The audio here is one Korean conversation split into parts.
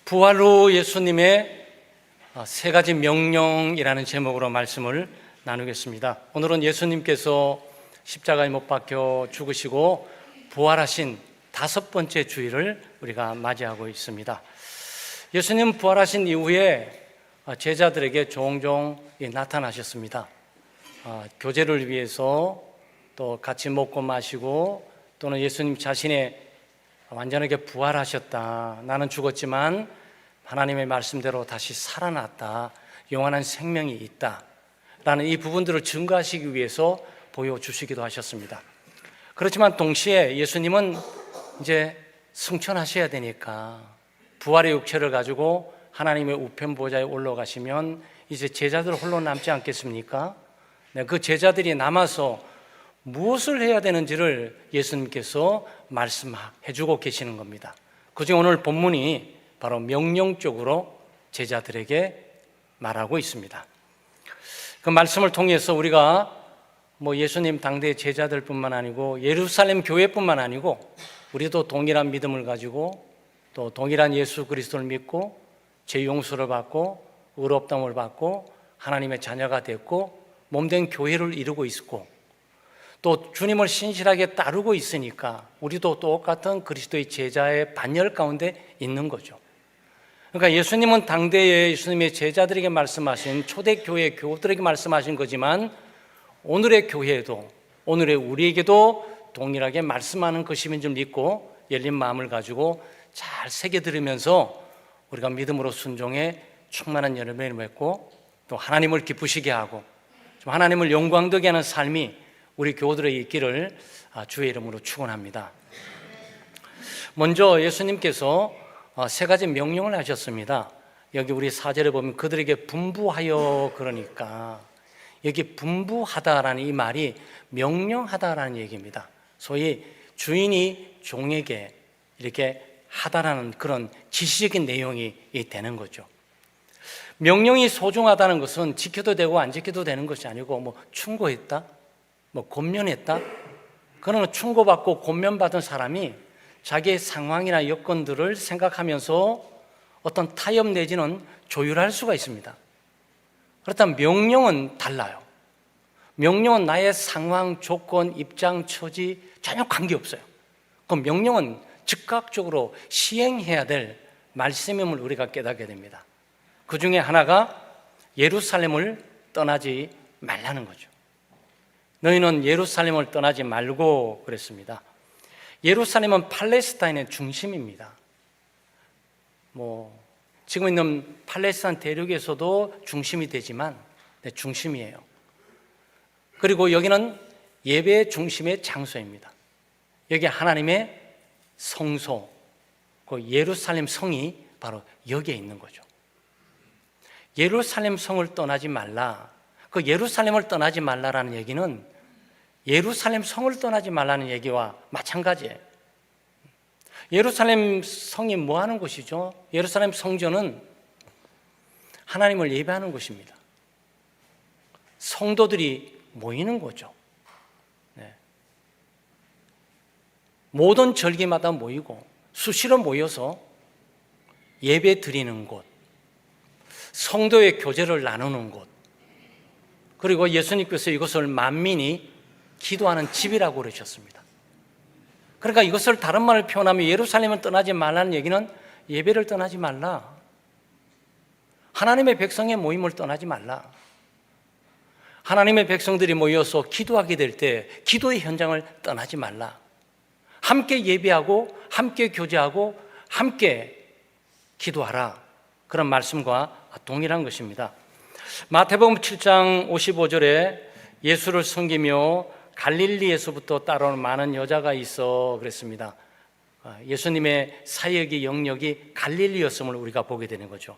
부활 후 예수님의 세 가지 명령이라는 제목으로 말씀을 나누겠습니다. 오늘은 예수님께서 십자가에 못 박혀 죽으시고 부활하신 다섯 번째 주일을 우리가 맞이하고 있습니다. 예수님 부활하신 이후에 제자들에게 종종 나타나셨습니다. 교제를 위해서 또 같이 먹고 마시고 또는 예수님 자신의 완전하게 부활하셨다. 나는 죽었지만 하나님의 말씀대로 다시 살아났다. 영원한 생명이 있다. 라는 이 부분들을 증거하시기 위해서 보여주시기도 하셨습니다. 그렇지만 동시에 예수님은 이제 승천하셔야 되니까 부활의 육체를 가지고 하나님의 우편 보좌에 올라가시면 이제 제자들 홀로 남지 않겠습니까? 그 제자들이 남아서 무엇을 해야 되는지를 예수님께서 말씀해 주고 계시는 겁니다. 그중에 오늘 본문이 바로 명령적으로 제자들에게 말하고 있습니다. 그 말씀을 통해서 우리가 예수님 당대의 제자들뿐만 아니고 예루살렘 교회뿐만 아니고 우리도 동일한 믿음을 가지고 또 동일한 예수 그리스도를 믿고 죄 용서를 받고 의롭다함을 받고 하나님의 자녀가 됐고 몸된 교회를 이루고 있고 또 주님을 신실하게 따르고 있으니까 우리도 똑같은 그리스도의 제자의 반열 가운데 있는 거죠. 그러니까 예수님은 당대에 예수님의 제자들에게 말씀하신 초대교회 교우들에게 말씀하신 거지만 오늘의 교회에도 오늘의 우리에게도 동일하게 말씀하는 것임인 줄 믿고 열린 마음을 가지고 잘 새겨 들으면서 우리가 믿음으로 순종해 충만한 열매를 맺고 또 하나님을 기쁘시게 하고 좀 하나님을 영광되게 하는 삶이 우리 교우들의 있기를 주의 이름으로 축원합니다. 먼저 예수님께서 세 가지 명령을 하셨습니다. 여기 우리 4절에 보면 그들에게 분부하여 그러니까 여기 분부하다라는 이 말이 명령하다라는 얘기입니다. 소위 주인이 종에게 이렇게 하다라는 그런 지시적인 내용이 되는 거죠. 명령이 소중하다는 것은 지켜도 되고 안 지켜도 되는 것이 아니고 충고했다, 권면했다. 그러나 충고받고 권면받은 사람이 자기의 상황이나 여건들을 생각하면서 어떤 타협 내지는 조율할 수가 있습니다. 그렇다면 명령은 달라요. 명령은 나의 상황, 조건, 입장, 처지 전혀 관계없어요. 그 명령은 즉각적으로 시행해야 될 말씀임을 우리가 깨닫게 됩니다. 그 중에 하나가 예루살렘을 떠나지 말라는 거죠. 너희는 예루살렘을 떠나지 말고 그랬습니다. 예루살렘은 팔레스타인의 중심입니다. 지금 있는 팔레스타인 대륙에서도 중심이 되지만 중심이에요. 그리고 여기는 예배의 중심의 장소입니다. 여기 하나님의 성소, 그 예루살렘 성이 바로 여기에 있는 거죠. 예루살렘 성을 떠나지 말라. 그 예루살렘을 떠나지 말라라는 얘기는 예루살렘 성을 떠나지 말라는 얘기와 마찬가지예요. 예루살렘 성이 뭐 하는 곳이죠? 예루살렘 성전은 하나님을 예배하는 곳입니다. 성도들이 모이는 곳이죠. 모든 절기마다 모이고 수시로 모여서 예배 드리는 곳, 성도의 교제를 나누는 곳, 그리고 예수님께서 이것을 만민이 기도하는 집이라고 그러셨습니다. 그러니까 이것을 다른 말을 표현하면 예루살렘을 떠나지 말라는 얘기는 예배를 떠나지 말라, 하나님의 백성의 모임을 떠나지 말라, 하나님의 백성들이 모여서 기도하게 될 때 기도의 현장을 떠나지 말라, 함께 예배하고 함께 교제하고 함께 기도하라, 그런 말씀과 동일한 것입니다. 마태복음 7장 55절에 예수를 섬기며 갈릴리에서부터 따라오는 많은 여자가 있어 그랬습니다. 예수님의 사역의 영역이 갈릴리였음을 우리가 보게 되는 거죠.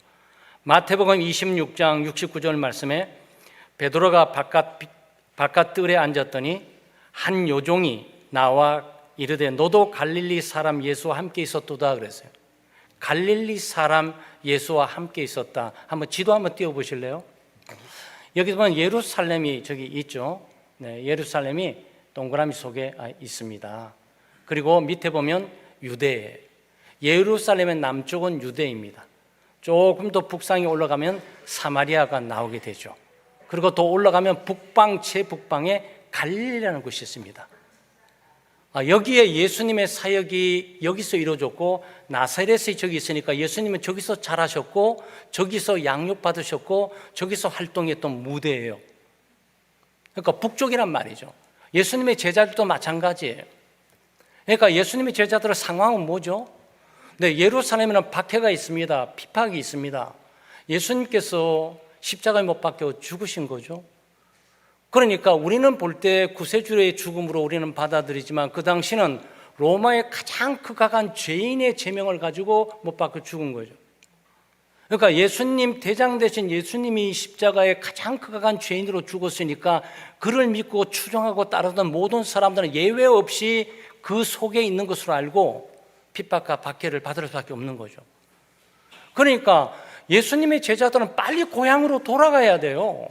마태복음 26장 69절 말씀에 베드로가 바깥 뜰에 앉았더니 한 요종이 나와 이르되 너도 갈릴리 사람 예수와 함께 있었도다 그랬어요. 갈릴리 사람 예수와 함께 있었다. 한번 지도 한번 띄워보실래요? 여기 보면 예루살렘이 저기 있죠. 예루살렘이 동그라미 속에 있습니다. 그리고 밑에 보면 유대, 예루살렘의 남쪽은 유대입니다. 조금 더 북상에 올라가면 사마리아가 나오게 되죠. 그리고 더 올라가면 북방, 최북방에 갈릴리라는 곳이 있습니다. 여기에 예수님의 사역이 여기서 이루어졌고, 나사렛에 저기 있으니까 예수님은 저기서 자라셨고, 저기서 양육받으셨고, 저기서 활동했던 무대예요. 그러니까 북쪽이란 말이죠. 예수님의 제자들도 마찬가지예요. 그러니까 예수님의 제자들의 상황은 뭐죠? 네, 예루살렘에는 박해가 있습니다. 핍박이 있습니다. 예수님께서 십자가에 못 박혀 죽으신 거죠. 그러니까 우리는 볼 때 구세주의 죽음으로 우리는 받아들이지만, 그 당시는 로마의 가장 극악한 죄인의 제명을 가지고 못 박혀 죽은 거죠. 그러니까 예수님, 대장 되신 예수님이 십자가에 가장 극악한 죄인으로 죽었으니까 그를 믿고 추종하고 따르던 모든 사람들은 예외 없이 그 속에 있는 것으로 알고 핍박과 박해를 받을 수밖에 없는 거죠. 그러니까 예수님의 제자들은 빨리 고향으로 돌아가야 돼요.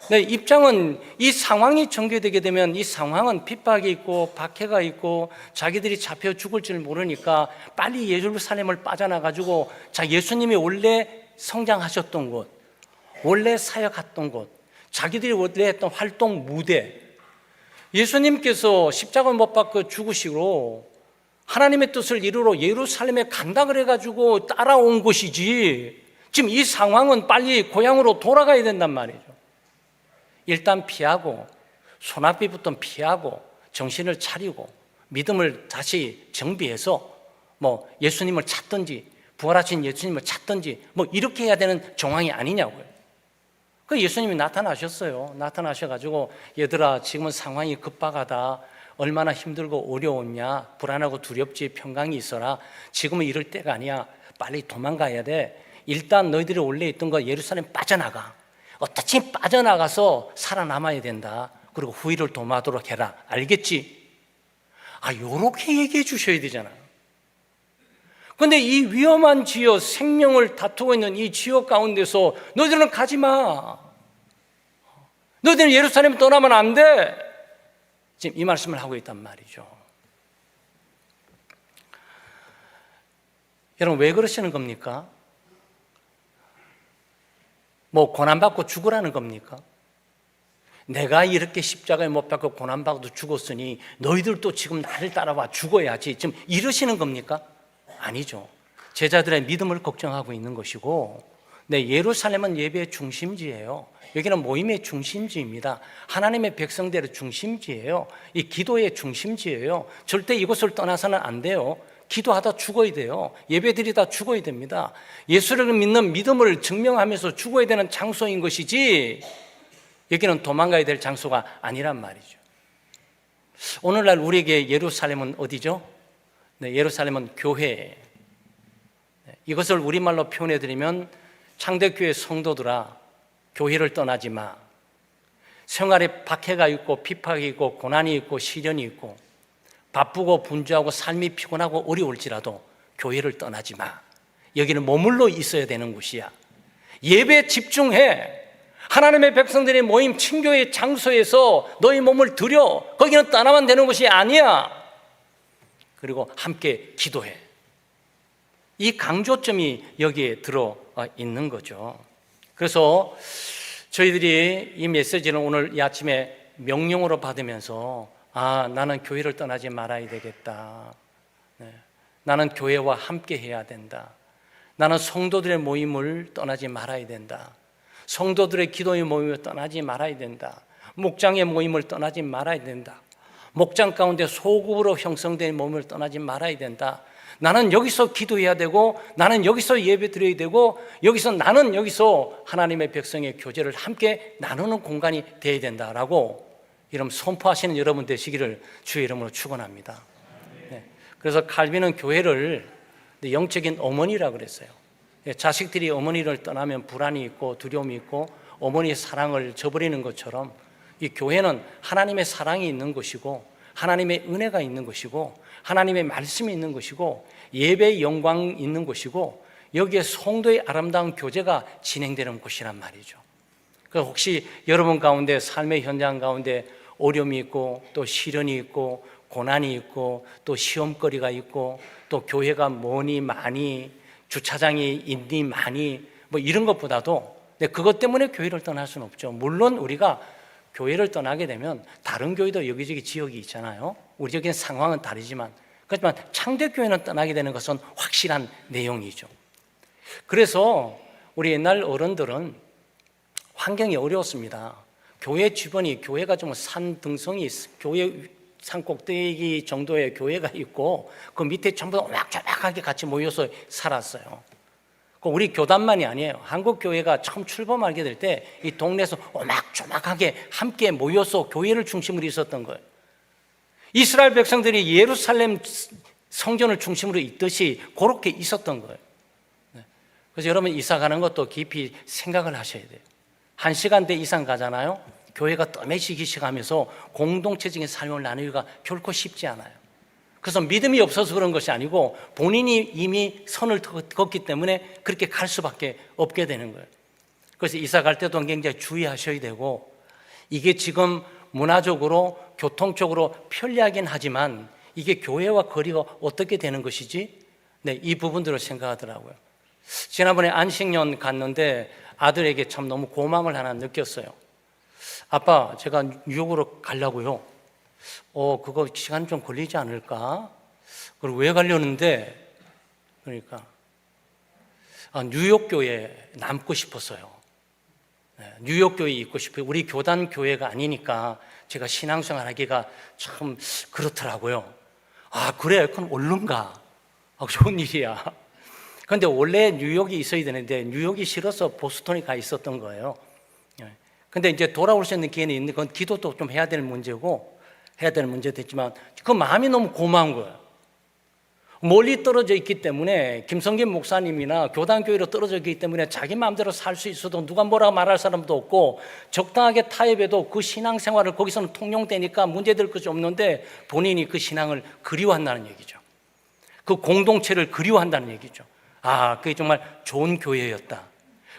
네, 입장은 이 상황이 전개되게 되면 이 상황은 핍박이 있고 박해가 있고 자기들이 잡혀 죽을 줄 모르니까 빨리 예루살렘을 빠져나가지고 예수님이 원래 성장하셨던 곳, 원래 사역했던 곳, 자기들이 원래 했던 활동 무대, 예수님께서 십자가를 못 박고 죽으시고 하나님의 뜻을 이루러 예루살렘에 간다 그래가지고 따라온 것이지, 지금 이 상황은 빨리 고향으로 돌아가야 된단 말이죠. 일단 피하고, 소나비부터 피하고, 정신을 차리고, 믿음을 다시 정비해서 예수님을 찾든지, 부활하신 예수님을 찾든지, 이렇게 해야 되는 정황이 아니냐고요. 그 예수님이 나타나셨어요. 나타나셔가지고, 얘들아, 지금은 상황이 급박하다. 얼마나 힘들고 어려웠냐, 불안하고 두렵지, 평강이 있어라. 지금은 이럴 때가 아니야. 빨리 도망가야 돼. 일단 너희들이 원래 있던 거 예루살렘 빠져나가. 어떻게 빠져나가서 살아남아야 된다. 그리고 후일을 도모하도록 해라. 알겠지? 요렇게 얘기해 주셔야 되잖아요. 근데 이 위험한 지역, 생명을 다투고 있는 이 지역 가운데서 너희들은 가지 마. 너희들은 예루살렘 떠나면 안 돼. 지금 이 말씀을 하고 있단 말이죠. 여러분, 왜 그러시는 겁니까? 고난받고 죽으라는 겁니까? 내가 이렇게 십자가에 못 박고 고난받고 죽었으니 너희들도 지금 나를 따라와 죽어야지, 지금 이러시는 겁니까? 아니죠. 제자들의 믿음을 걱정하고 있는 것이고, 예루살렘은 예배의 중심지예요. 여기는 모임의 중심지입니다. 하나님의 백성들의 중심지예요. 이 기도의 중심지예요. 절대 이곳을 떠나서는 안 돼요. 기도하다 죽어야 돼요. 예배드리다 죽어야 됩니다. 예수를 믿는 믿음을 증명하면서 죽어야 되는 장소인 것이지, 여기는 도망가야 될 장소가 아니란 말이죠. 오늘날 우리에게 예루살렘은 어디죠? 예루살렘은 교회예요. 이것을 우리말로 표현해드리면, 창대교회 성도들아, 교회를 떠나지 마. 생활에 박해가 있고 핍박이 있고 고난이 있고 시련이 있고 바쁘고 분주하고 삶이 피곤하고 어려울지라도 교회를 떠나지 마. 여기는 머물러 있어야 되는 곳이야. 예배에 집중해. 하나님의 백성들의 모임 친교의 장소에서 너희 몸을 들여. 거기는 떠나면 되는 곳이 아니야. 그리고 함께 기도해. 이 강조점이 여기에 들어 있는 거죠. 그래서 저희들이 이 메시지는 오늘 이 아침에 명령으로 받으면서, 나는 교회를 떠나지 말아야 되겠다. 나는 교회와 함께 해야 된다. 나는 성도들의 모임을 떠나지 말아야 된다. 성도들의 기도의 모임을 떠나지 말아야 된다. 목장의 모임을 떠나지 말아야 된다. 목장 가운데 소급으로 형성된 모임을 떠나지 말아야 된다. 나는 여기서 기도해야 되고, 나는 여기서 예배 드려야 되고, 나는 여기서 하나님의 백성의 교제를 함께 나누는 공간이 되어야 된다라고 이런 선포하시는 여러분 되시기를 주의 이름으로 축원합니다. 그래서 칼빈은 교회를 영적인 어머니라 그랬어요. 자식들이 어머니를 떠나면 불안이 있고 두려움이 있고 어머니의 사랑을 저버리는 것처럼, 이 교회는 하나님의 사랑이 있는 곳이고, 하나님의 은혜가 있는 것이고, 하나님의 말씀이 있는 것이고, 예배의 영광이 있는 곳이고, 여기에 성도의 아름다운 교제가 진행되는 곳이란 말이죠. 혹시 여러분 가운데 삶의 현장 가운데 어려움이 있고 또 시련이 있고 고난이 있고 또 시험거리가 있고 또 교회가 뭐니 많이 주차장이 있니 많이 뭐 이런 것보다도 그것 때문에 교회를 떠날 수는 없죠. 물론 우리가 교회를 떠나게 되면 다른 교회도 여기저기 지역이 있잖아요. 우리 지역의 상황은 다르지만 그렇지만 창대교회는 떠나게 되는 것은 확실한 내용이죠. 그래서 우리 옛날 어른들은 환경이 어려웠습니다. 교회 주변이 교회가 좀 산 등성이 교회 산 꼭대기 정도의 교회가 있고 그 밑에 전부 다 오막조막하게 같이 모여서 살았어요. 우리 교단만이 아니에요. 한국 교회가 처음 출범하게 될 때 이 동네에서 오막조막하게 함께 모여서 교회를 중심으로 있었던 거예요. 이스라엘 백성들이 예루살렘 성전을 중심으로 있듯이 그렇게 있었던 거예요. 그래서 여러분 이사 가는 것도 깊이 생각을 하셔야 돼요. 1시간대 이상 가잖아요. 교회가 떠매시기 시작하면서 공동체적인 삶을 나누기가 결코 쉽지 않아요. 그래서 믿음이 없어서 그런 것이 아니고 본인이 이미 선을 걷기 때문에 그렇게 갈 수밖에 없게 되는 거예요. 그래서 이사 갈 때도 굉장히 주의하셔야 되고, 이게 지금 문화적으로 교통적으로 편리하긴 하지만 이게 교회와 거리가 어떻게 되는 것이지? 이 부분들을 생각하더라고요. 지난번에 안식년 갔는데 아들에게 참 너무 고마움을 하나 느꼈어요. 아빠, 제가 뉴욕으로 가려고요. 그거 시간 좀 걸리지 않을까? 그리고 왜 가려는데? 그러니까 뉴욕 교회에 남고 싶었어요. 뉴욕 교회에 있고 싶어요. 우리 교단 교회가 아니니까 제가 신앙생활 하기가 참 그렇더라고요. 아, 그래? 그럼 얼른 가. 좋은 일이야. 그런데 원래 뉴욕이 있어야 되는데 뉴욕이 싫어서 보스턴에 가 있었던 거예요. 근데 이제 돌아올 수 있는 기회는 있는데 그건 기도도 좀 해야 될 문제고 해야 될 문제도 있지만 그 마음이 너무 고마운 거예요. 멀리 떨어져 있기 때문에 김성김 목사님이나 교단교회로 떨어져 있기 때문에 자기 마음대로 살 수 있어도 누가 뭐라고 말할 사람도 없고 적당하게 타협해도 그 신앙생활을 거기서는 통용되니까 문제될 것이 없는데 본인이 그 신앙을 그리워한다는 얘기죠. 그 공동체를 그리워한다는 얘기죠. 아, 그게 정말 좋은 교회였다.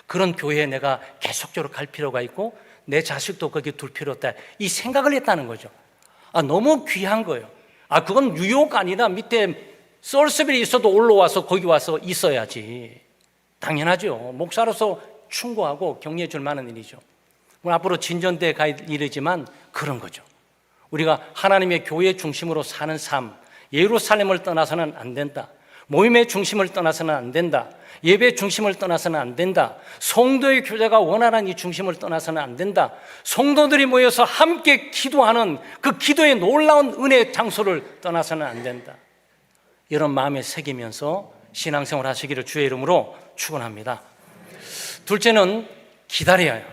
그런 교회에 내가 계속적으로 갈 필요가 있고 내 자식도 거기 둘 필요 없다. 이 생각을 했다는 거죠. 너무 귀한 거예요. 그건 뉴욕 아니라 밑에 솔스빌이 있어도 올라와서 거기 와서 있어야지. 당연하죠. 목사로서 충고하고 격려해 줄 만한 일이죠. 앞으로 진전돼 갈 일이지만 그런 거죠. 우리가 하나님의 교회 중심으로 사는 삶, 예루살렘을 떠나서는 안 된다. 모임의 중심을 떠나서는 안 된다. 예배 중심을 떠나서는 안 된다. 성도의 교제가 원활한 이 중심을 떠나서는 안 된다. 성도들이 모여서 함께 기도하는 그 기도의 놀라운 은혜의 장소를 떠나서는 안 된다. 이런 마음에 새기면서 신앙생활 하시기를 주의 이름으로 축원합니다. 둘째는 기다려야 해요.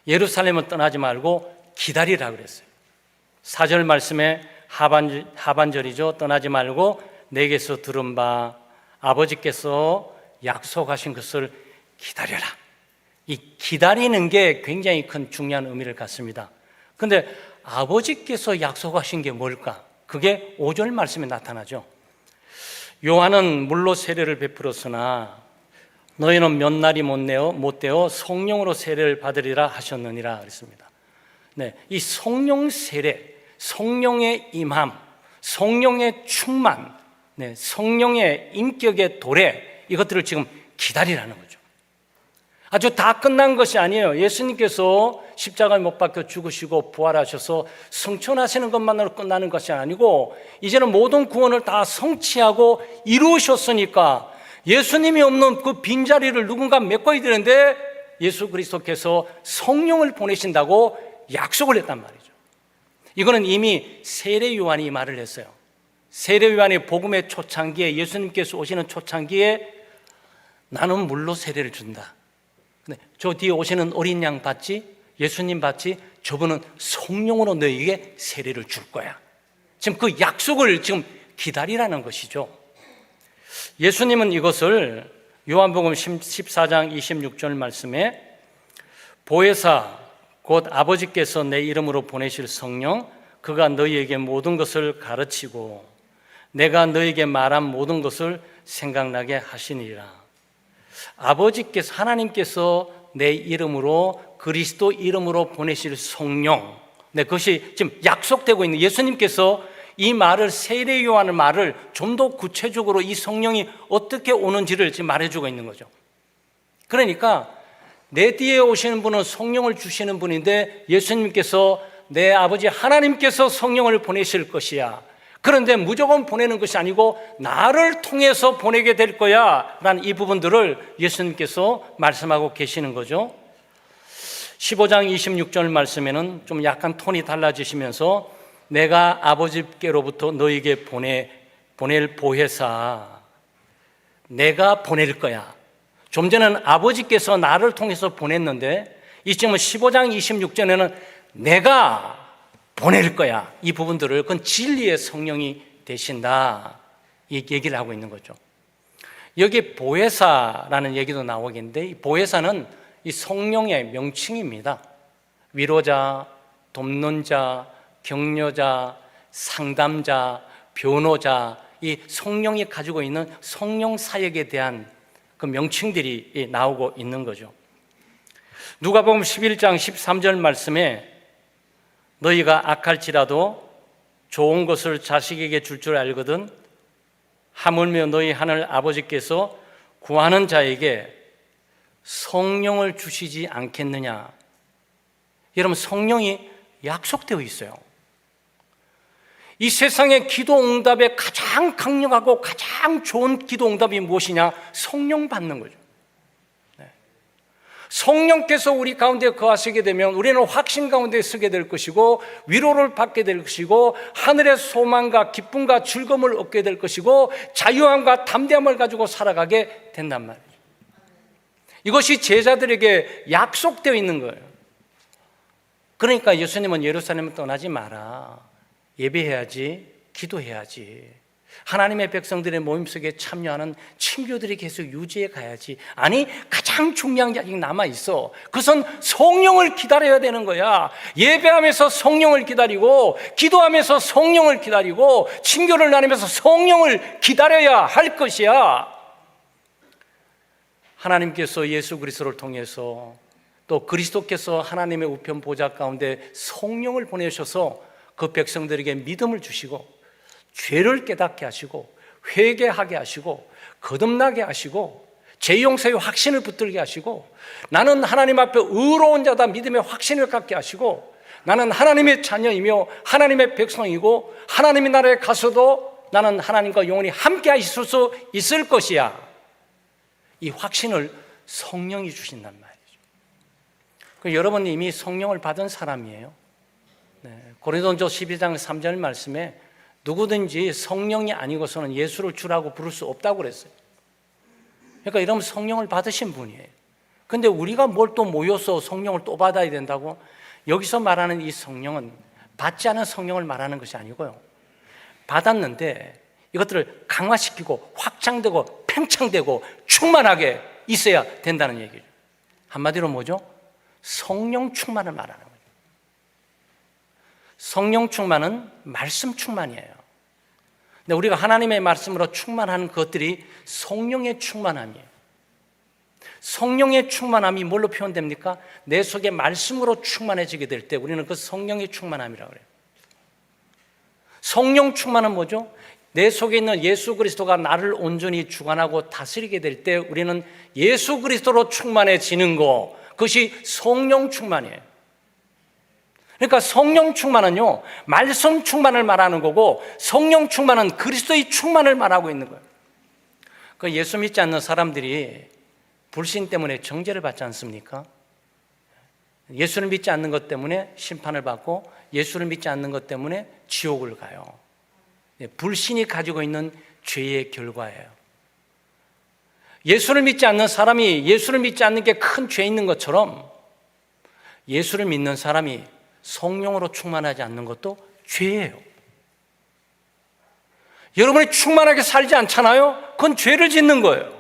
예루살렘을 떠나지 말고 기다리라 그랬어요. 4절 말씀에 하반절이죠. 떠나지 말고 내게서 들은 바 아버지께서 약속하신 것을 기다려라. 이 기다리는 게 굉장히 큰 중요한 의미를 갖습니다. 그런데 아버지께서 약속하신 게 뭘까? 그게 5절 말씀에 나타나죠. 요한은 물로 세례를 베풀었으나 너희는 몇 날이 못 되어 성령으로 세례를 받으리라 하셨느니라 그랬습니다. 이 성령 세례, 성령의 임함, 성령의 충만, 성령의 인격의 도래, 이것들을 지금 기다리라는 거죠. 아주 다 끝난 것이 아니에요. 예수님께서 십자가에 못 박혀 죽으시고 부활하셔서 성천하시는 것만으로 끝나는 것이 아니고 이제는 모든 구원을 다 성취하고 이루셨으니까 예수님이 없는 그 빈자리를 누군가 메꿔야 되는데 예수 그리스도께서 성령을 보내신다고 약속을 했단 말이죠. 이거는 이미 세례 요한이 말을 했어요. 세례 요한의 복음의 초창기에, 예수님께서 오시는 초창기에 나는 물로 세례를 준다. 저 뒤에 오시는 어린 양 봤지? 예수님 봤지? 저분은 성령으로 너에게 세례를 줄 거야. 지금 그 약속을 지금 기다리라는 것이죠. 예수님은 이것을 요한복음 14장 26절 말씀에 보혜사 곧 아버지께서 내 이름으로 보내실 성령 그가 너희에게 모든 것을 가르치고 내가 너희에게 말한 모든 것을 생각나게 하시니라. 아버지께서, 하나님께서 내 이름으로, 그리스도 이름으로 보내실 성령, 그것이 지금 약속되고 있는, 예수님께서 이 말을 세례 요한의 말을 좀 더 구체적으로 이 성령이 어떻게 오는지를 지금 말해주고 있는 거죠. 그러니까 내 뒤에 오시는 분은 성령을 주시는 분인데 예수님께서 내 아버지 하나님께서 성령을 보내실 것이야. 그런데 무조건 보내는 것이 아니고 나를 통해서 보내게 될 거야 라는 이 부분들을 예수님께서 말씀하고 계시는 거죠. 15장 26절 말씀에는 좀 약간 톤이 달라지시면서 내가 아버지께로부터 너에게 보낼 보혜사, 내가 보낼 거야. 좀 전에는 아버지께서 나를 통해서 보냈는데 이쯤은 15장 26절에는 내가 보낼 거야. 이 부분들을 그건 진리의 성령이 되신다, 이 얘기를 하고 있는 거죠. 여기 보혜사라는 얘기도 나오겠는데 이 보혜사는 이 성령의 명칭입니다. 위로자, 돕는 자, 격려자, 상담자, 변호자, 이 성령이 가지고 있는 성령 사역에 대한 그 명칭들이 나오고 있는 거죠. 누가복음 11장 13절 말씀에 너희가 악할지라도 좋은 것을 자식에게 줄 줄 알거든 하물며 너희 하늘 아버지께서 구하는 자에게 성령을 주시지 않겠느냐. 여러분, 성령이 약속되어 있어요. 이 세상의 기도 응답에 가장 강력하고 가장 좋은 기도 응답이 무엇이냐? 성령 받는 거죠. 성령께서 우리 가운데 거하시게 되면 우리는 확신 가운데 서게 될 것이고 위로를 받게 될 것이고 하늘의 소망과 기쁨과 즐거움을 얻게 될 것이고 자유함과 담대함을 가지고 살아가게 된단 말이에요. 이것이 제자들에게 약속되어 있는 거예요. 그러니까 예수님은 예루살렘을 떠나지 마라. 예배해야지, 기도해야지. 하나님의 백성들의 모임 속에 참여하는 친교들이 계속 유지해 가야지. 아니, 가장 중요한 게 아직 남아있어. 그것은 성령을 기다려야 되는 거야. 예배하면서 성령을 기다리고 기도하면서 성령을 기다리고 친교를 나누면서 성령을 기다려야 할 것이야. 하나님께서 예수 그리스도를 통해서 또 그리스도께서 하나님의 우편 보좌 가운데 성령을 보내셔서 그 백성들에게 믿음을 주시고 죄를 깨닫게 하시고 회개하게 하시고 거듭나게 하시고 죄 용서의 확신을 붙들게 하시고 나는 하나님 앞에 의로운 자다 믿음의 확신을 갖게 하시고 나는 하나님의 자녀이며 하나님의 백성이고 하나님의 나라에 가서도 나는 하나님과 영원히 함께 하실 수 있을 것이야. 이 확신을 성령이 주신단 말이죠. 여러분 이미 성령을 받은 사람이에요. 고린도전서 12장 3절 말씀에 누구든지 성령이 아니고서는 예수를 주라고 부를 수 없다고 그랬어요. 그러니까 이러면 성령을 받으신 분이에요. 근데 우리가 뭘 또 모여서 성령을 또 받아야 된다고? 여기서 말하는 이 성령은 받지 않은 성령을 말하는 것이 아니고요, 받았는데 이것들을 강화시키고 확장되고 팽창되고 충만하게 있어야 된다는 얘기죠. 한마디로 뭐죠? 성령 충만을 말하는 거예요. 성령 충만은 말씀 충만이에요. 근데 우리가 하나님의 말씀으로 충만한 것들이 성령의 충만함이에요. 성령의 충만함이 뭘로 표현됩니까? 내 속에 말씀으로 충만해지게 될 때 우리는 그 성령의 충만함이라고 그래요. 성령 충만은 뭐죠? 내 속에 있는 예수 그리스도가 나를 온전히 주관하고 다스리게 될 때 우리는 예수 그리스도로 충만해지는 거, 그것이 성령 충만이에요. 그러니까 성령 충만은요, 말씀 충만을 말하는 거고 성령 충만은 그리스도의 충만을 말하고 있는 거예요. 그 예수 믿지 않는 사람들이 불신 때문에 정죄를 받지 않습니까? 예수를 믿지 않는 것 때문에 심판을 받고 예수를 믿지 않는 것 때문에 지옥을 가요. 불신이 가지고 있는 죄의 결과예요. 예수를 믿지 않는 사람이 예수를 믿지 않는 게 큰 죄 있는 것처럼 예수를 믿는 사람이 성령으로 충만하지 않는 것도 죄예요. 여러분이 충만하게 살지 않잖아요? 그건 죄를 짓는 거예요.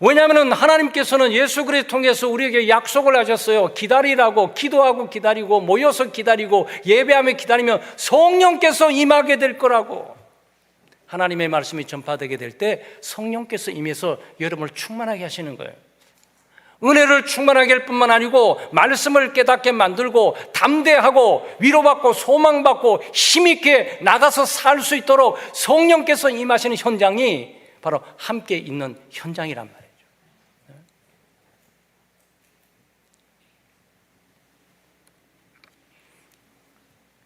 왜냐하면 하나님께서는 예수 그리스도 통해서 우리에게 약속을 하셨어요. 기다리라고, 기도하고 기다리고 모여서 기다리고 예배하며 기다리면 성령께서 임하게 될 거라고. 하나님의 말씀이 전파되게 될 때 성령께서 임해서 여러분을 충만하게 하시는 거예요. 은혜를 충만하게 할 뿐만 아니고 말씀을 깨닫게 만들고 담대하고 위로받고 소망받고 힘있게 나가서 살 수 있도록 성령께서 임하시는 현장이 바로 함께 있는 현장이란 말이에요.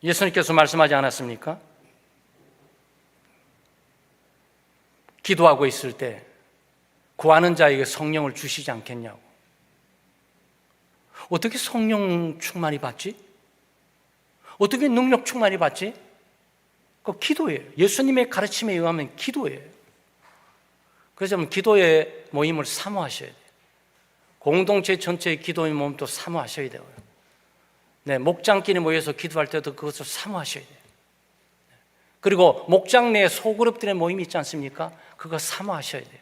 예수님께서 말씀하지 않았습니까? 기도하고 있을 때 구하는 자에게 성령을 주시지 않겠냐고. 어떻게 성령 충만히 받지? 어떻게 능력 충만히 받지? 그 기도예요. 예수님의 가르침에 의하면 기도예요. 그래서 기도의 모임을 사모하셔야 돼요. 공동체 전체의 기도의 모임도 사모하셔야 되고요. 네, 목장끼리 모여서 기도할 때도 그것을 사모하셔야 돼요. 그리고 목장 내 소그룹들의 모임이 있지 않습니까? 그거 사모하셔야 돼요.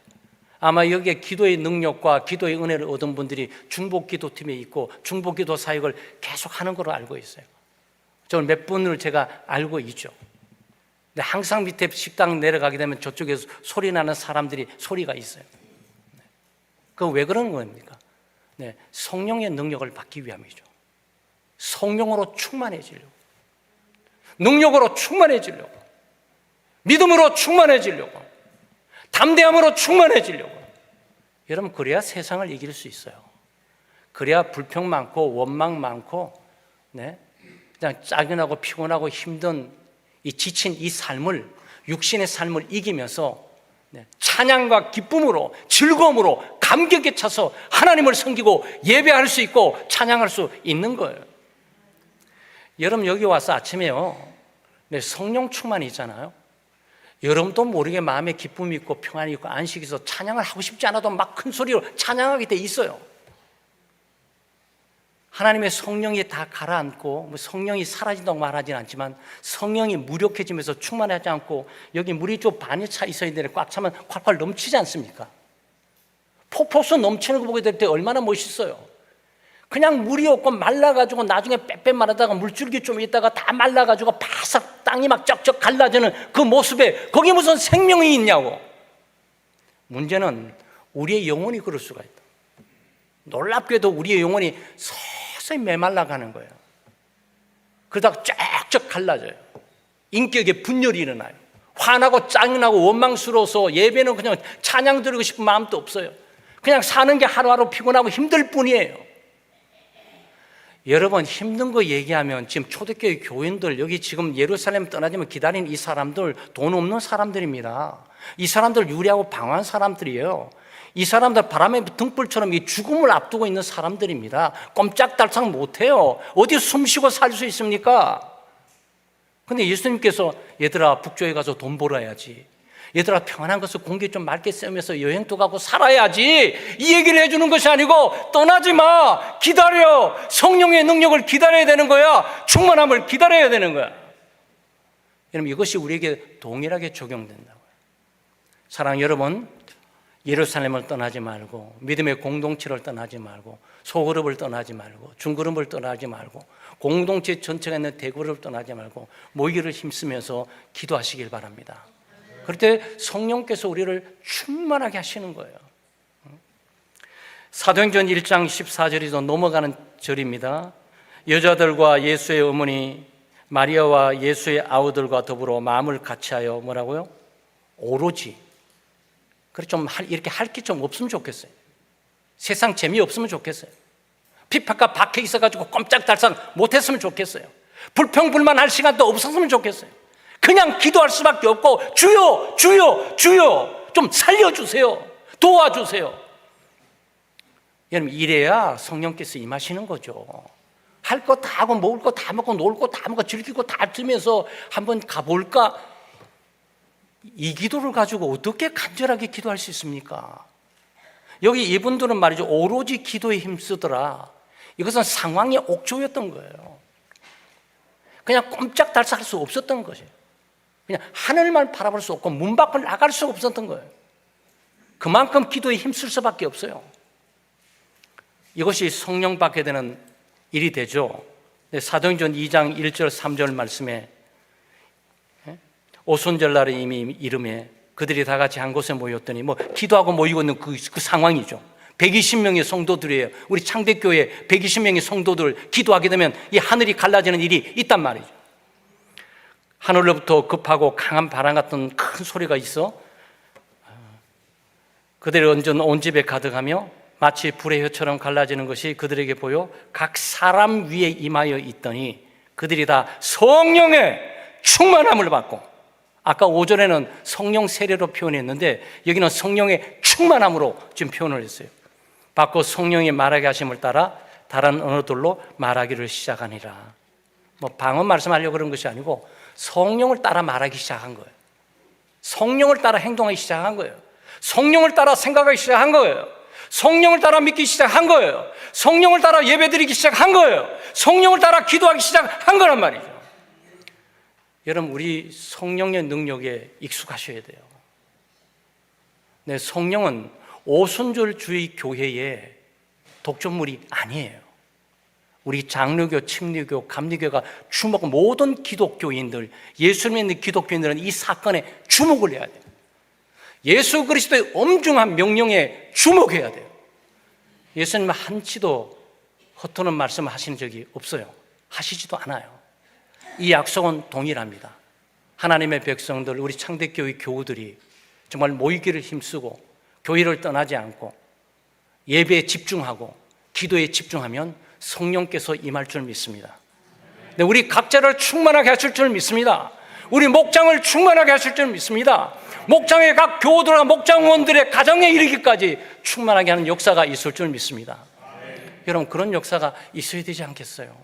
아마 여기에 기도의 능력과 기도의 은혜를 얻은 분들이 중보기도팀에 있고 중보기도 사역을 계속 하는 걸로 알고 있어요. 저는 몇 분을 제가 알고 있죠. 근데 항상 밑에 식당 내려가게 되면 저쪽에서 소리 나는 사람들이 소리가 있어요. 그거 왜 그러는 겁니까? 네, 성령의 능력을 받기 위함이죠. 성령으로 충만해지려고, 능력으로 충만해지려고, 믿음으로 충만해지려고, 담대함으로 충만해지려고. 여러분, 그래야 세상을 이길 수 있어요. 그래야 불평 많고 원망 많고, 네, 그냥 짜증나고 피곤하고 힘든 이 지친 이 삶을, 육신의 삶을 이기면서 찬양과 기쁨으로 즐거움으로 감격에 차서 하나님을 섬기고 예배할 수 있고 찬양할 수 있는 거예요. 여러분, 여기 와서 아침에요, 성령 충만이 있잖아요. 여러분도 모르게 마음에 기쁨이 있고 평안이 있고 안식이 있어 찬양을 하고 싶지 않아도 막 큰 소리로 찬양하게 돼 있어요. 하나님의 성령이 다 가라앉고, 성령이 사라진다고 말하지는 않지만 성령이 무력해지면서 충만하지 않고 여기 물이 좀 반이 차 있어야 되는데 꽉 차면 콸콸 넘치지 않습니까? 폭포수 넘치는 거 보게 될 때 얼마나 멋있어요. 그냥 물이 없고 말라가지고 나중에 빼빼 마르다가 물줄기 좀 있다가 다 말라가지고 바삭 땅이 막 쩍쩍 갈라지는 그 모습에 거기 무슨 생명이 있냐고. 문제는 우리의 영혼이 그럴 수가 있다. 놀랍게도 우리의 영혼이 서서히 메말라가는 거예요. 그러다가 쫙쫙 갈라져요. 인격에 분열이 일어나요. 화나고 짜증나고 원망스러워서 예배는 그냥 찬양 드리고 싶은 마음도 없어요. 그냥 사는 게 하루하루 피곤하고 힘들 뿐이에요. 여러분, 힘든 거 얘기하면 지금 초대교회 교인들, 여기 지금 예루살렘 떠나지만 기다리는 이 사람들 돈 없는 사람들입니다. 이 사람들 유리하고 방황한 사람들이에요. 이 사람들 바람의 등불처럼 이 죽음을 앞두고 있는 사람들입니다. 꼼짝달싹 못해요. 어디 숨쉬고 살 수 있습니까? 근데 예수님께서 얘들아 북쪽에 가서 돈 벌어야지, 얘들아 평안한 것을 공기 좀 맑게 쐬면서 여행도 가고 살아야지, 이 얘기를 해주는 것이 아니고 떠나지 마, 기다려, 성령의 능력을 기다려야 되는 거야, 충만함을 기다려야 되는 거야. 여러분, 이것이 우리에게 동일하게 적용된다고요. 사랑하는 여러분, 예루살렘을 떠나지 말고, 믿음의 공동체를 떠나지 말고, 소그룹을 떠나지 말고, 중그룹을 떠나지 말고, 공동체 전체가 있는 대그룹을 떠나지 말고 모이기를 힘쓰면서 기도하시길 바랍니다. 그럴 때 성령께서 우리를 충만하게 하시는 거예요. 사도행전 1장 14절이 넘어가는 절입니다. 여자들과 예수의 어머니 마리아와 예수의 아우들과 더불어 마음을 같이하여 뭐라고요? 오로지. 그래, 좀 이렇게 할 게 좀 없으면 좋겠어요. 세상 재미없으면 좋겠어요. 핍박과 박해 있어가지고 꼼짝달싹 못했으면 좋겠어요. 불평불만할 시간도 없었으면 좋겠어요. 그냥 기도할 수밖에 없고 주여 주여 주여 좀 살려주세요, 도와주세요. 여러분, 이래야 성령께서 임하시는 거죠. 할 거 다 하고 먹을 거 다 먹고 놀 거 다 먹고 즐기고 다 들면서 한번 가볼까? 이 기도를 가지고 어떻게 간절하게 기도할 수 있습니까? 여기 이분들은 말이죠, 오로지 기도에 힘쓰더라. 이것은 상황의 옥조였던 거예요. 그냥 꼼짝달싹 할 수 없었던 것이에요. 그냥 하늘만 바라볼 수 없고 문 밖을 나갈 수 없었던 거예요. 그만큼 기도에 힘쓸 수밖에 없어요. 이것이 성령 받게 되는 일이 되죠. 사도행전 2장 1절 3절 말씀에 오순절날에 이미 이름에 그들이 다 같이 한 곳에 모였더니 기도하고 모이고 있는 그 상황이죠. 120명의 성도들이에요. 우리 창대교회 120명의 성도들 기도하게 되면 이 하늘이 갈라지는 일이 있단 말이죠. 하늘로부터 급하고 강한 바람 같은 큰 소리가 있어 그들의 언전 온 집에 가득하며 마치 불의 혀처럼 갈라지는 것이 그들에게 보여 각 사람 위에 임하여 있더니 그들이 다 성령의 충만함을 받고, 아까 5절에는 성령 세례로 표현했는데 여기는 성령의 충만함으로 지금 표현을 했어요. 받고 성령이 말하게 하심을 따라 다른 언어들로 말하기를 시작하니라. 뭐 방언 말씀하려고 그런 것이 아니고 성령을 따라 말하기 시작한 거예요. 성령을 따라 행동하기 시작한 거예요. 성령을 따라 생각하기 시작한 거예요. 성령을 따라 믿기 시작한 거예요. 성령을 따라 예배드리기 시작한 거예요. 성령을 따라 기도하기 시작한 거란 말이죠. 여러분, 우리 성령의 능력에 익숙하셔야 돼요. 네, 성령은 오순절주의 교회의 독점물이 아니에요. 우리 장로교, 침례교, 감리교가 주목, 모든 기독교인들, 예수 믿는 기독교인들은 이 사건에 주목을 해야 돼요. 예수 그리스도의 엄중한 명령에 주목해야 돼요. 예수님은 한치도 허투는 말씀 하신 적이 없어요. 하시지도 않아요. 이 약속은 동일합니다. 하나님의 백성들, 우리 창대교회 교우들이 정말 모이기를 힘쓰고 교회를 떠나지 않고 예배에 집중하고 기도에 집중하면 성령께서 임할 줄 믿습니다. 네, 우리 각자를 충만하게 하실 줄 믿습니다. 우리 목장을 충만하게 하실 줄 믿습니다. 목장의 각 교우들과 목장원들의 가정에 이르기까지 충만하게 하는 역사가 있을 줄 믿습니다. 여러분, 그런 역사가 있어야 되지 않겠어요?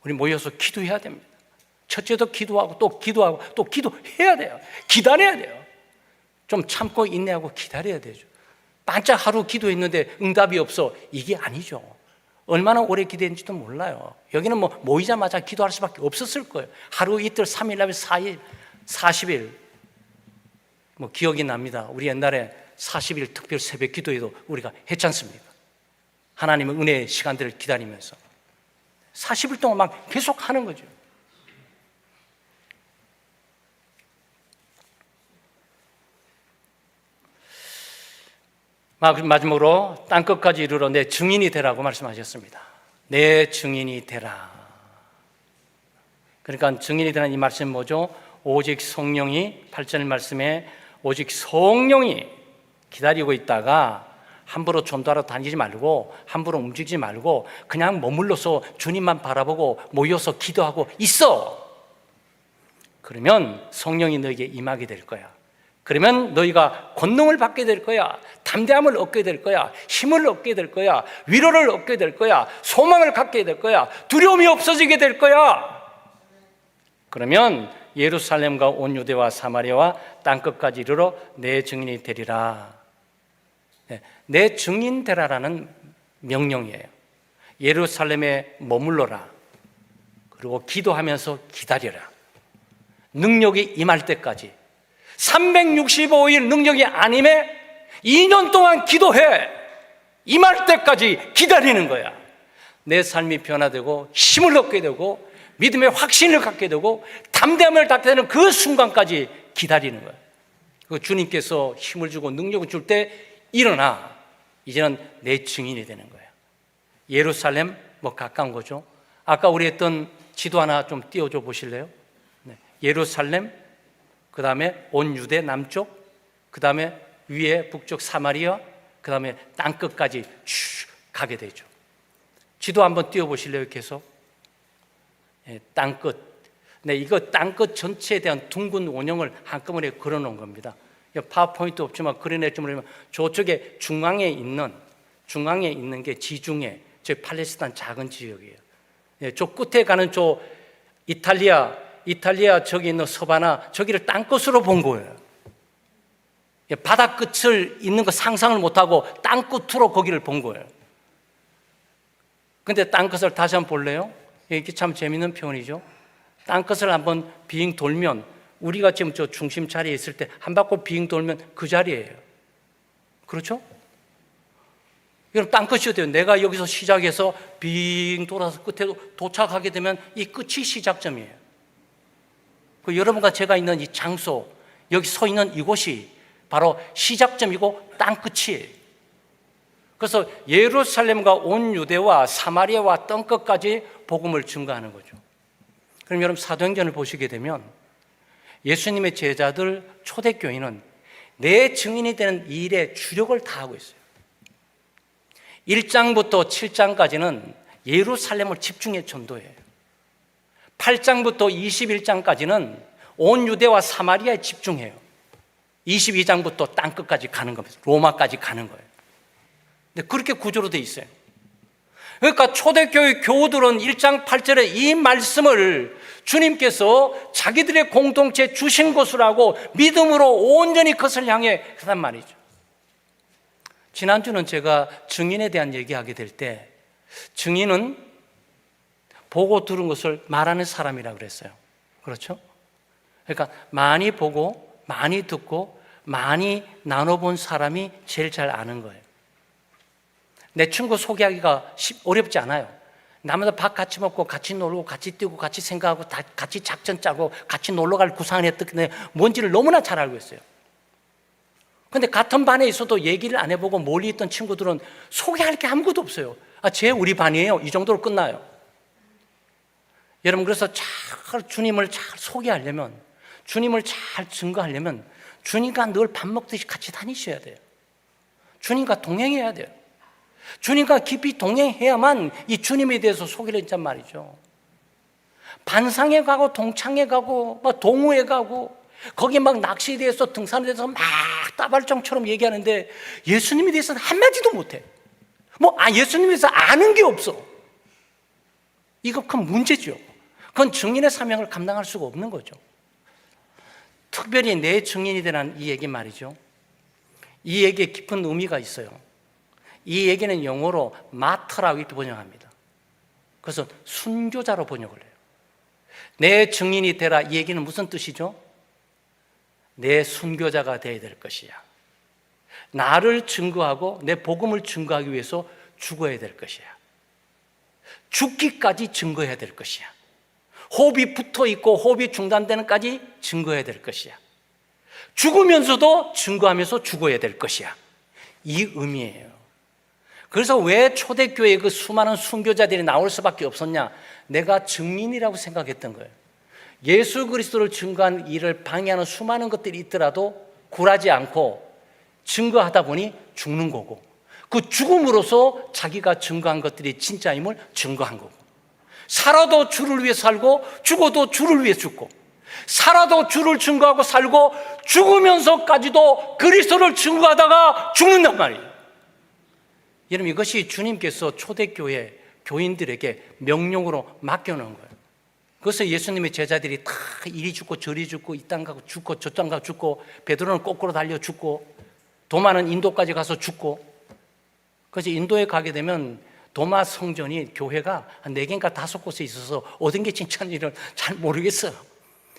우리 모여서 기도해야 됩니다. 첫째도 기도하고 또 기도하고 또 기도해야 돼요. 기다려야 돼요. 좀 참고 인내하고 기다려야 되죠. 반짝 하루 기도했는데 응답이 없어, 이게 아니죠. 얼마나 오래 기도했는지도 몰라요. 여기는 뭐 모이자마자 기도할 수밖에 없었을 거예요. 하루 이틀 3일, 4일, 40일. 뭐 기억이 납니다. 우리 옛날에 40일 특별 새벽 기도에도 우리가 했지 않습니까? 하나님의 은혜의 시간들을 기다리면서 40일 동안 막 계속 하는 거죠. 마지막으로 땅끝까지 이르러 내 증인이 되라고 말씀하셨습니다. 내 증인이 되라. 그러니까 증인이 되라는 이 말씀은 뭐죠? 오직 성령이, 8절 말씀에 오직 성령이 기다리고 있다가 함부로 전도하러 다니지 말고 함부로 움직이지 말고 그냥 머물러서 주님만 바라보고 모여서 기도하고 있어. 그러면 성령이 너에게 임하게 될 거야. 그러면 너희가 권능을 받게 될 거야. 담대함을 얻게 될 거야. 힘을 얻게 될 거야. 위로를 얻게 될 거야. 소망을 갖게 될 거야. 두려움이 없어지게 될 거야. 그러면 예루살렘과 온 유대와 사마리아와 땅끝까지 이르러 내 증인이 되리라. 내 증인 되라라는 명령이에요. 예루살렘에 머물러라. 그리고 기도하면서 기다려라. 능력이 임할 때까지 365일 능력이 안 임해 2년 동안 기도해. 임할 때까지 기다리는 거야. 내 삶이 변화되고 힘을 얻게 되고 믿음의 확신을 갖게 되고 담대함을 갖게 되는 그 순간까지 기다리는 거야. 그 주님께서 힘을 주고 능력을 줄 때 일어나. 이제는 내 증인이 되는 거야. 예루살렘 뭐 가까운 거죠. 아까 우리 했던 지도 하나 좀 띄워줘 보실래요? 네. 예루살렘, 그 다음에 온 유대 남쪽, 그 다음에 위에 북쪽 사마리아, 그 다음에 땅끝까지 쭉 가게 되죠. 지도 한번 띄워보실래요? 계속. 네, 땅끝. 네, 이거 땅끝 전체에 대한 둥근 원형을 한꺼번에 그려놓은 겁니다. 파워포인트 없지만 그려냈지 모르면 저쪽에 중앙에 있는 게 지중해, 저 팔레스타인 작은 지역이에요. 네, 저 끝에 가는 저 이탈리아 저기 있는 서바나, 저기를 땅끝으로 본 거예요. 바다 끝을 있는 거 상상을 못하고 땅끝으로 거기를 본 거예요. 근데 땅끝을 다시 한번 볼래요? 이게 참 재밌는 표현이죠. 땅끝을 한번 빙 돌면 우리가 지금 저 중심 자리에 있을 때 한 바퀴 빙 돌면 그 자리예요. 그렇죠? 여러분, 땅끝이 어때요? 내가 여기서 시작해서 빙 돌아서 끝에 도착하게 되면 이 끝이 시작점이에요. 그 여러분과 제가 있는 이 장소, 여기 서 있는 이곳이 바로 시작점이고 땅끝이에요. 그래서 예루살렘과 온 유대와 사마리아와 땅끝까지 복음을 증거하는 거죠. 그럼 여러분 사도행전을 보시게 되면 예수님의 제자들 초대교인은 내 증인이 되는 일에 주력을 다하고 있어요. 1장부터 7장까지는 예루살렘을 집중해 전도해요. 8장부터 21장까지는 온 유대와 사마리아에 집중해요. 22장부터 땅끝까지 가는 겁니다. 로마까지 가는 거예요. 근데 그렇게 구조로 돼 있어요. 그러니까 초대교회 교우들은 1장 8절에 이 말씀을 주님께서 자기들의 공동체에 주신 것이라고 믿음으로 온전히 그것을 향해 하단 말이죠. 지난주는 제가 증인에 대한 얘기하게 될 때 증인은 보고 들은 것을 말하는 사람이라고 그랬어요. 그렇죠? 그러니까 많이 보고 많이 듣고 많이 나눠본 사람이 제일 잘 아는 거예요. 내 친구 소개하기가 어렵지 않아요. 남한테 밥 같이 먹고 같이 놀고 같이 뛰고 같이 생각하고 같이 작전 짜고 같이 놀러갈 구상을 했는데 뭔지를 너무나 잘 알고 있어요. 근데 같은 반에 있어도 얘기를 안 해보고 멀리 있던 친구들은 소개할 게 아무것도 없어요. 쟤 우리 반이에요. 이 정도로 끝나요. 여러분, 그래서 잘 주님을 잘 소개하려면, 주님을 잘 증거하려면 주님과 늘 밥 먹듯이 같이 다니셔야 돼요. 주님과 동행해야 돼요. 주님과 깊이 동행해야만 이 주님에 대해서 소개를 했단 말이죠. 반상에 가고 동창회 가고 막 동호회 가고 거기 막 낚시에 대해서 등산에 대해서 막 따발정처럼 얘기하는데 예수님에 대해서는 한마디도 못해. 예수님에 대해서 아는 게 없어. 이거 큰 문제죠. 그건 증인의 사명을 감당할 수가 없는 거죠. 특별히 내 증인이 되는 이 얘기 말이죠. 이 얘기에 깊은 의미가 있어요. 이 얘기는 영어로 마터라고 이렇게 번역합니다. 그래서 순교자로 번역을 해요. 내 증인이 되라, 이 얘기는 무슨 뜻이죠? 내 순교자가 되어야 될 것이야. 나를 증거하고 내 복음을 증거하기 위해서 죽어야 될 것이야. 죽기까지 증거해야 될 것이야. 호흡이 붙어 있고 호흡이 중단되는까지 증거해야 될 것이야. 죽으면서도 증거하면서 죽어야 될 것이야. 이 의미예요. 그래서 왜 초대교회에 그 수많은 순교자들이 나올 수밖에 없었냐? 내가 증인이라고 생각했던 거예요. 예수 그리스도를 증거한 일을 방해하는 수많은 것들이 있더라도 굴하지 않고 증거하다 보니 죽는 거고, 그 죽음으로써 자기가 증거한 것들이 진짜임을 증거한 거고, 살아도 주를 위해 살고 죽어도 주를 위해 죽고, 살아도 주를 증거하고 살고 죽으면서까지도 그리스도를 증거하다가 죽는단 말이에요. 여러분, 이것이 주님께서 초대교회 교인들에게 명령으로 맡겨놓은 거예요. 그래서 예수님의 제자들이 다 이리 죽고 저리 죽고 이 땅 가고 죽고 저 땅 가고 죽고, 베드로는 거꾸로 달려 죽고, 도마는 인도까지 가서 죽고. 그래서 인도에 가게 되면 도마 성전이 교회가 한 4개인가 5곳에 있어서 어떤 게 진짜인지를 잘 모르겠어요.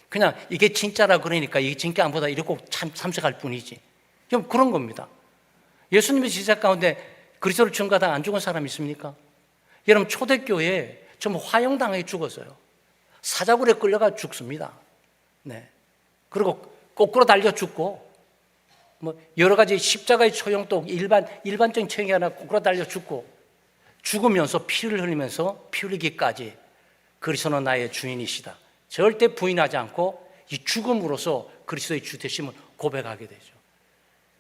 그냥 이게 진짜라 그러니까 이게 진짜 안보다 이러고 참석할 뿐이지. 좀 그런 겁니다. 예수님의 제자 가운데 그리스도를 증거하다 안 죽은 사람 있습니까? 여러분, 초대교회에 전부 화형당해 죽었어요. 사자굴에 끌려가 죽습니다. 네. 그리고 거꾸로 달려 죽고, 여러 가지 십자가의 처형도 일반적인 처형이 아니라 거꾸로 달려 죽고, 죽으면서 피를 흘리면서 피 흘리기까지 그리스도는 나의 주인이시다, 절대 부인하지 않고 이 죽음으로써 그리스도의 주 되심을 고백하게 되죠.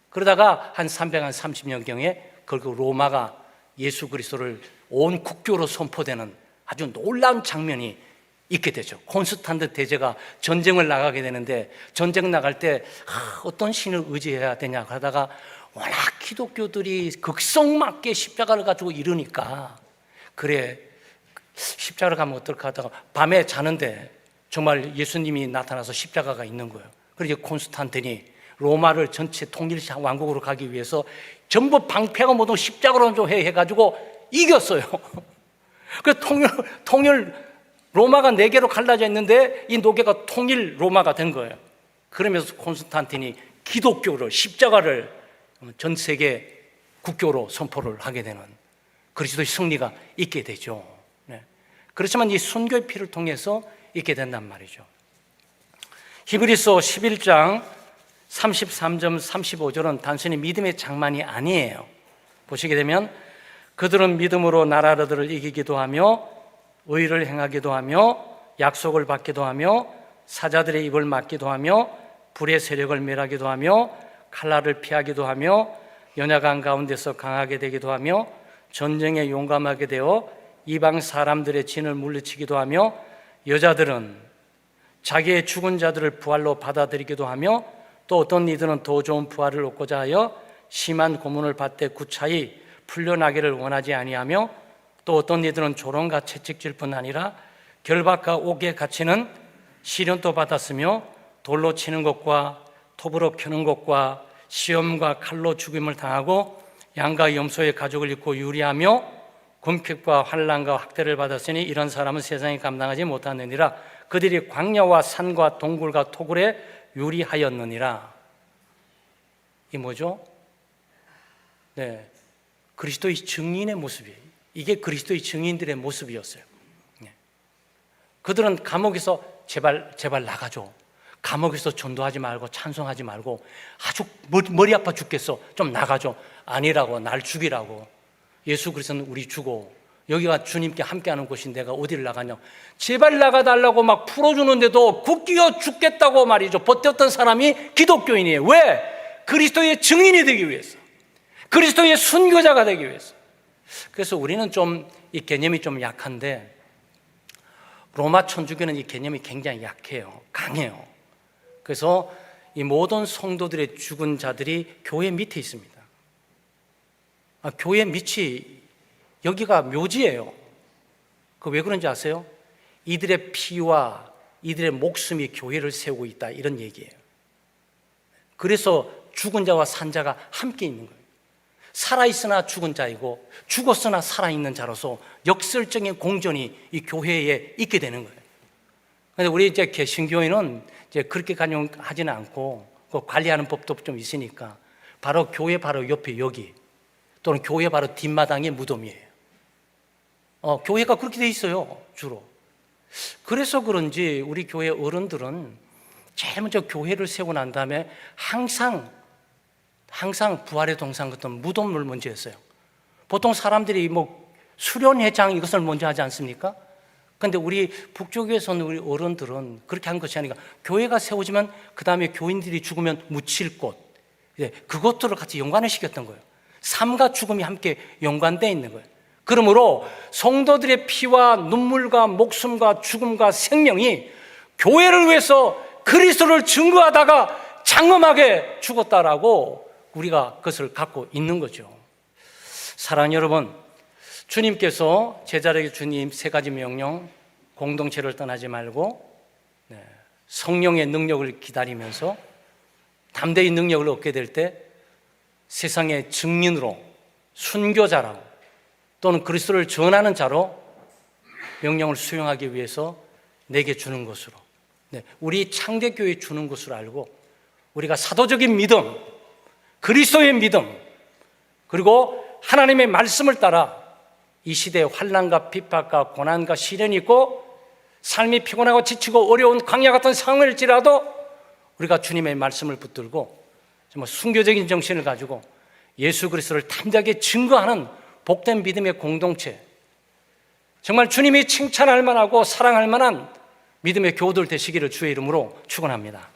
그러다가 한 330년경에 결국 로마가 예수 그리스도를 온 국교로 선포되는 아주 놀라운 장면이 있게 되죠. 콘스탄트 대제가 전쟁을 나가게 되는데, 전쟁 나갈 때 어떤 신을 의지해야 되냐 하다가 워낙 기독교들이 극성맞게 십자가를 가지고 이러니까, 그래 십자가를 가면 어떨까 하다가 밤에 자는데 정말 예수님이 나타나서 십자가가 있는 거예요. 그래서 콘스탄틴이 로마를 전체 통일 왕국으로 가기 위해서 전부 방패가 모두 십자가로 좀 해가지고 이겼어요. 그 통일 로마가 4개로 갈라져 있는데 이 4개가 통일 로마가 된 거예요. 그러면서 콘스탄틴이 기독교를, 십자가를 전 세계 국교로 선포를 하게 되는 그리스도의 승리가 있게 되죠. 네. 그렇지만 이 순교의 피를 통해서 있게 된단 말이죠. 히브리서 11장 33절 35절은 단순히 믿음의 장만이 아니에요. 보시게 되면 그들은 믿음으로 나라들을 이기기도 하며 의를 행하기도 하며 약속을 받기도 하며 사자들의 입을 막기도 하며 불의 세력을 멸하기도 하며 칼날을 피하기도 하며 연약한 가운데서 강하게 되기도 하며 전쟁에 용감하게 되어 이방 사람들의 진을 물리치기도 하며 여자들은 자기의 죽은 자들을 부활로 받아들이기도 하며 또 어떤 이들은 더 좋은 부활을 얻고자 하여 심한 고문을 받되 구차히 풀려나기를 원하지 아니하며 또 어떤 이들은 조롱과 채찍질 뿐 아니라 결박과 옥에 갇히는 시련도 받았으며 돌로 치는 것과 톱으로 켜는 것과 시험과 칼로 죽임을 당하고 양과 염소의 가죽을 입고 유리하며 궁핍과 환난과 학대를 받았으니 이런 사람은 세상에 감당하지 못하느니라. 그들이 광야와 산과 동굴과 토굴에 유리하였느니라. 이 뭐죠? 네, 그리스도의 증인의 모습이에요. 이게 그리스도의 증인들의 모습이었어요. 네. 그들은 감옥에서 제발 나가줘. 감옥에서 전도하지 말고 찬송하지 말고 아주 머리 아파 죽겠어. 좀 나가줘. 아니라고, 날 죽이라고. 예수 그리스도는 우리 주고 여기가 주님께 함께하는 곳인데 내가 어디를 나가냐. 제발 나가달라고 막 풀어주는데도 굽기어 죽겠다고 말이죠. 버텼던 사람이 기독교인이에요. 왜? 그리스도의 증인이 되기 위해서, 그리스도의 순교자가 되기 위해서. 그래서 우리는 좀 이 개념이 좀 약한데 로마 천주교는 이 개념이 굉장히 약해요. 강해요. 그래서 이 모든 성도들의 죽은 자들이 교회 밑에 있습니다. 교회 밑이 여기가 묘지예요. 그 왜 그런지 아세요? 이들의 피와 이들의 목숨이 교회를 세우고 있다, 이런 얘기예요. 그래서 죽은 자와 산 자가 함께 있는 거예요. 살아있으나 죽은 자이고 죽었으나 살아있는 자로서 역설적인 공존이 이 교회에 있게 되는 거예요. 그런데 우리 이제 개신교회는 이제 그렇게 관용하지는 않고 그 관리하는 법도 좀 있으니까 바로 교회 바로 옆에 여기 또는 교회 바로 뒷마당이 무덤이에요. 교회가 그렇게 돼 있어요, 주로. 그래서 그런지 우리 교회 어른들은 제일 먼저 교회를 세우고 난 다음에 항상 부활의 동상 같은 무덤을 먼저 했어요. 보통 사람들이 뭐 수련회장 이것을 먼저 하지 않습니까? 그런데 우리 북쪽에서는 우리 어른들은 그렇게 한 것이 아니라 교회가 세워지면 그 다음에 교인들이 죽으면 묻힐 곳, 그것들을 같이 연관을 시켰던 거예요. 삶과 죽음이 함께 연관되어 있는 거예요. 그러므로 성도들의 피와 눈물과 목숨과 죽음과 생명이 교회를 위해서 그리스도를 증거하다가 장엄하게 죽었다라고 우리가 그것을 갖고 있는 거죠. 사랑하는 여러분, 주님께서 제자에게 주님 세 가지 명령, 공동체를 떠나지 말고 성령의 능력을 기다리면서 담대히 능력을 얻게 될 때 세상의 증인으로, 순교자라고 또는 그리스도를 전하는 자로 명령을 수용하기 위해서 내게 주는 것으로, 우리 창대교회에 주는 것으로 알고 우리가 사도적인 믿음, 그리스도의 믿음, 그리고 하나님의 말씀을 따라 이 시대에 환난과 핍박과 고난과 시련이 있고 삶이 피곤하고 지치고 어려운 광야 같은 상황일지라도 우리가 주님의 말씀을 붙들고 정말 순교적인 정신을 가지고 예수 그리스도를 담대하게 증거하는 복된 믿음의 공동체, 정말 주님이 칭찬할 만하고 사랑할 만한 믿음의 교우들 되시기를 주의 이름으로 축원합니다.